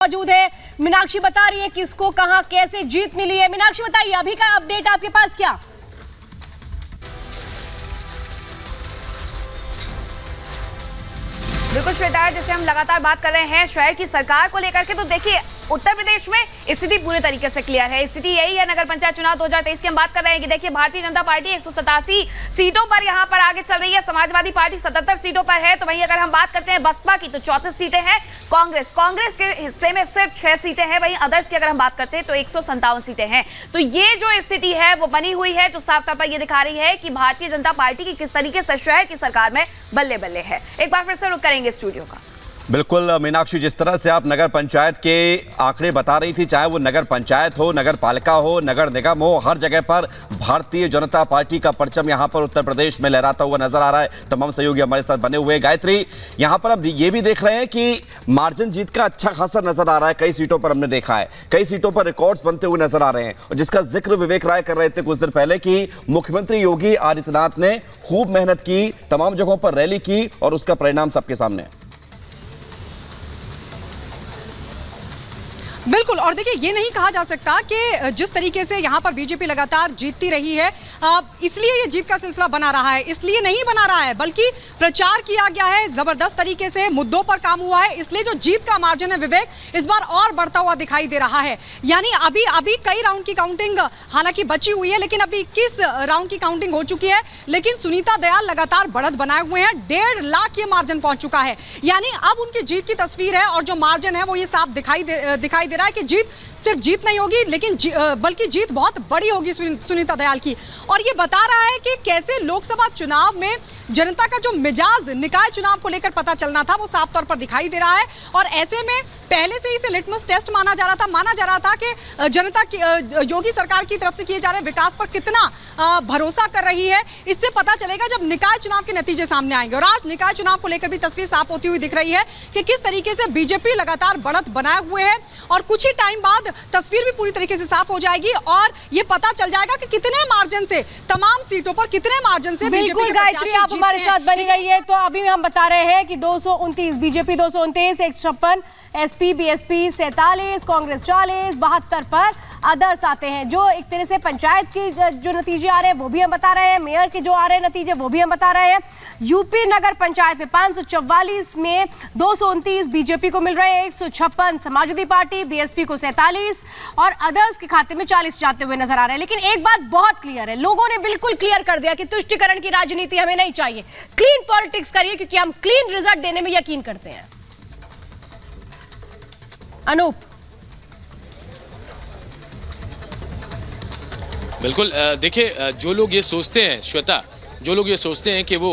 मौजूद है। मीनाक्षी बता रही है किसको कहां कैसे जीत मिली है। मीनाक्षी बताइए अभी का अपडेट आपके पास क्या? बिल्कुल श्वेता, जैसे हम लगातार बात कर रहे हैं शहर की सरकार को लेकर के, तो देखिए उत्तर प्रदेश में स्थिति पूरी तरीके से क्लियर है। स्थिति यही है नगर पंचायत चुनाव 2023 की हम बात कर रहे हैं कि देखिए भारतीय जनता पार्टी 187 सीटों पर यहां पर आगे चल रही है, समाजवादी पार्टी 77 सीटों पर है। तो वहीं अगर हम बात करते हैं बसपा की तो 34 सीटें हैं, कांग्रेस के हिस्से में सिर्फ 6 सीटें हैं। वहीं अदर्स की अगर हम बात करते हैं तो 157 सीटें हैं। तो ये जो स्थिति है वो बनी हुई है, जो साफ तौर पर ये दिखा रही है कि भारतीय जनता पार्टी की किस तरीके से शहर की सरकार में बल्ले बल्ले है। एक बार फिर से रुक करेंगे स्टूडियो का। बिल्कुल मीनाक्षी, जिस तरह से आप नगर पंचायत के आंकड़े बता रही थी, चाहे वो नगर पंचायत हो, नगर पालिका हो, नगर निगम हो, हर जगह पर भारतीय जनता पार्टी का परचम यहां पर उत्तर प्रदेश में लहराता हुआ नजर आ रहा है। तमाम सहयोगी हमारे साथ बने हुए हैं। गायत्री, यहां पर हम ये भी देख रहे हैं कि मार्जिन जीत का अच्छा खासा नजर आ रहा है। कई सीटों पर हमने देखा है, कई सीटों पर रिकॉर्ड्स बनते हुए नजर आ रहे हैं, और जिसका जिक्र विवेक राय कर रहे थे कुछ देर पहले कि मुख्यमंत्री योगी आदित्यनाथ ने खूब मेहनत की, तमाम जगहों पर रैली की और उसका परिणाम सबके सामने है। बिल्कुल, और देखिए ये नहीं कहा जा सकता कि जिस तरीके से यहाँ पर बीजेपी लगातार जीतती रही है इसलिए ये जीत का सिलसिला बना रहा है, इसलिए नहीं बना रहा है, बल्कि प्रचार किया गया है, जबरदस्त तरीके से मुद्दों पर काम हुआ है, इसलिए जो जीत का मार्जिन है विवेक इस बार और बढ़ता हुआ दिखाई दे रहा है। यानी अभी कई राउंड की काउंटिंग हालांकि बची हुई है, लेकिन अभी 21 राउंड की काउंटिंग हो चुकी है, लेकिन सुनीता दयाल लगातार बढ़त बनाए हुए हैं। 1.5 लाख ये मार्जिन पहुंच चुका है। यानी अब उनकी जीत की तस्वीर है और जो मार्जिन है वो ये साफ दिखाई दे रहा है कि जीत सिर्फ जीत नहीं होगी, लेकिन बल्कि जीत बहुत बड़ी होगी सुनीता दयाल की। और ये बता रहा है कि कैसे लोकसभा चुनाव में जनता का जो मिजाज निकाय चुनाव को लेकर पता चलना था वो साफ तौर पर दिखाई दे रहा है। और ऐसे में पहले से ही इसे लिटमस टेस्ट माना जा रहा था कि जनता की योगी सरकार की तरफ से किए जा रहे विकास पर कितना भरोसा कर रही है। इससे पता चलेगा जब निकाय चुनाव के नतीजे सामने आएंगे। और आज निकाय चुनाव को लेकर भी तस्वीर साफ होती हुई दिख रही है कि किस तरीके से बीजेपी लगातार बढ़त बनाए हुए है, और कुछ ही टाइम बाद तस्वीर भी पूरी तरीके से साफ हो जाएगी और ये पता चल जाएगा कि कितने मार्जिन से तमाम सीटों पर कितने मार्जिन से। बिल्कुल गायत्री, आप हमारे साथ बनी रही है। तो अभी हम बता रहे हैं कि 229 बीजेपी 229, 156 एसपी बीएसपी 47, कांग्रेस 40, 72 पर अदर्स आते हैं। जो एक तरह से पंचायत की जो नतीजे आ रहे हैं वो भी हम बता रहे हैं, मेयर के जो आ रहे हैं नतीजे वो भी हम बता रहे हैं। यूपी नगर पंचायत में 544 में 229 बीजेपी को मिल रहे हैं, 156 समाजवादी पार्टी, बीएसपी को 47 और अदर्स के खाते में 40 जाते हुए नजर आ रहे हैं। लेकिन एक बात बहुत क्लियर है, लोगों ने बिल्कुल क्लियर कर दिया कि तुष्टीकरण की राजनीति हमें नहीं चाहिए, क्लीन पॉलिटिक्स करिए, क्योंकि हम क्लीन रिजल्ट देने में यकीन करते हैं। अनूप, बिल्कुल देखिए, जो लोग ये सोचते हैं श्वेता, जो लोग ये सोचते हैं कि वो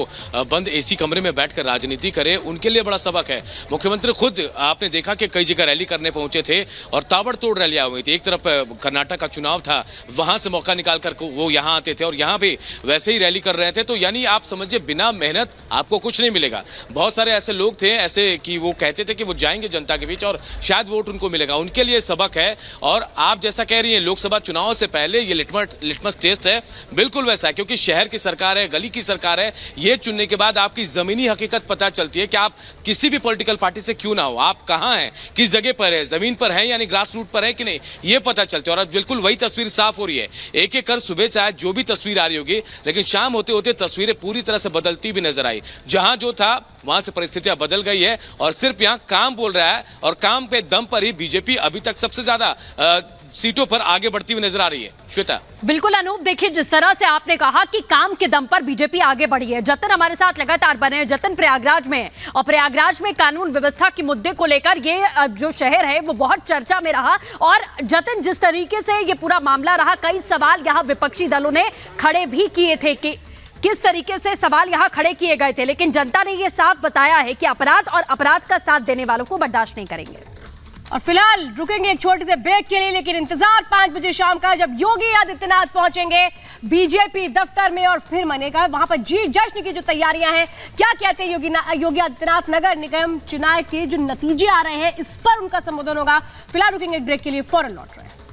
बंद एसी कमरे में बैठकर राजनीति करें, उनके लिए बड़ा सबक है। मुख्यमंत्री खुद आपने देखा कि कई जगह रैली करने पहुंचे थे और ताबड़तोड़ रैलियां हुई थी। एक तरफ कर्नाटक का चुनाव था, वहां से मौका निकाल कर वो यहाँ आते थे और यहाँ पे वैसे ही रैली कर रहे थे। तो यानी आप समझिए बिना मेहनत आपको कुछ नहीं मिलेगा। बहुत सारे ऐसे लोग थे ऐसे कि वो कहते थे कि वो जाएंगे जनता के बीच और शायद वोट उनको मिलेगा, उनके लिए सबक है। और आप जैसा कह रही हैं लोकसभा चुनाव से पहले ये लिटमस टेस्ट है, बिल्कुल वैसा है, क्योंकि शहर की सरकार है, गली की सरकार है। ये चुनने के बाद आपकी जमीनी हकीकत पता चलती है कि आप किसी भी पॉलिटिकल पार्टी से क्यों ना हो, आप कहां हैं, किस जगह पर है, जमीन पर है यानी ग्रास रूट पर है कि नहीं, ये पता चलता है। और बिल्कुल वही तस्वीर साफ हो रही है। एक एक कर सुबह चाहे जो भी तस्वीर आ रही होगी, लेकिन शाम होते होते तस्वीरें पूरी तरह से बदलती भी नजर आई। जहां जो था वहां से परिस्थितियां बदल गई है और सिर्फ यहां काम बोल रहा है और काम पे दम पर ही बीजेपी अभी तक सबसे ज्यादा सीटों पर आगे बढ़ती हुई नजर आ रही है। श्वेता, बिल्कुल अनूप, देखिए जिस तरह से आपने कहा कि काम के दम पर बीजेपी आगे बढ़ी है। जतन हमारे साथ लगातार बने हैं, जतन प्रयागराज में है और प्रयागराज में कानून व्यवस्था के मुद्दे को लेकर ये जो शहर है वो बहुत चर्चा में रहा। और जतन, जिस तरीके से ये पूरा मामला रहा, कई सवाल यहाँ विपक्षी दलों ने खड़े भी किए थे कि किस तरीके से सवाल यहाँ खड़े किए गए थे, लेकिन जनता ने ये साफ बताया है कि अपराध और अपराध का साथ देने वालों को बर्दाश्त नहीं करेंगे। और फिलहाल रुकेंगे एक छोटे से ब्रेक के लिए, लेकिन इंतजार 5 बजे शाम का, जब योगी आदित्यनाथ पहुंचेंगे बीजेपी दफ्तर में और फिर मनेगा वहां पर जश्न की जो तैयारियां हैं। क्या कहते हैं योगी आदित्यनाथ, नगर निगम चुनाव के जो नतीजे आ रहे हैं इस पर उनका संबोधन होगा। फिलहाल रुकेंगे एक ब्रेक के लिए, फौरन लौट रहे हैं।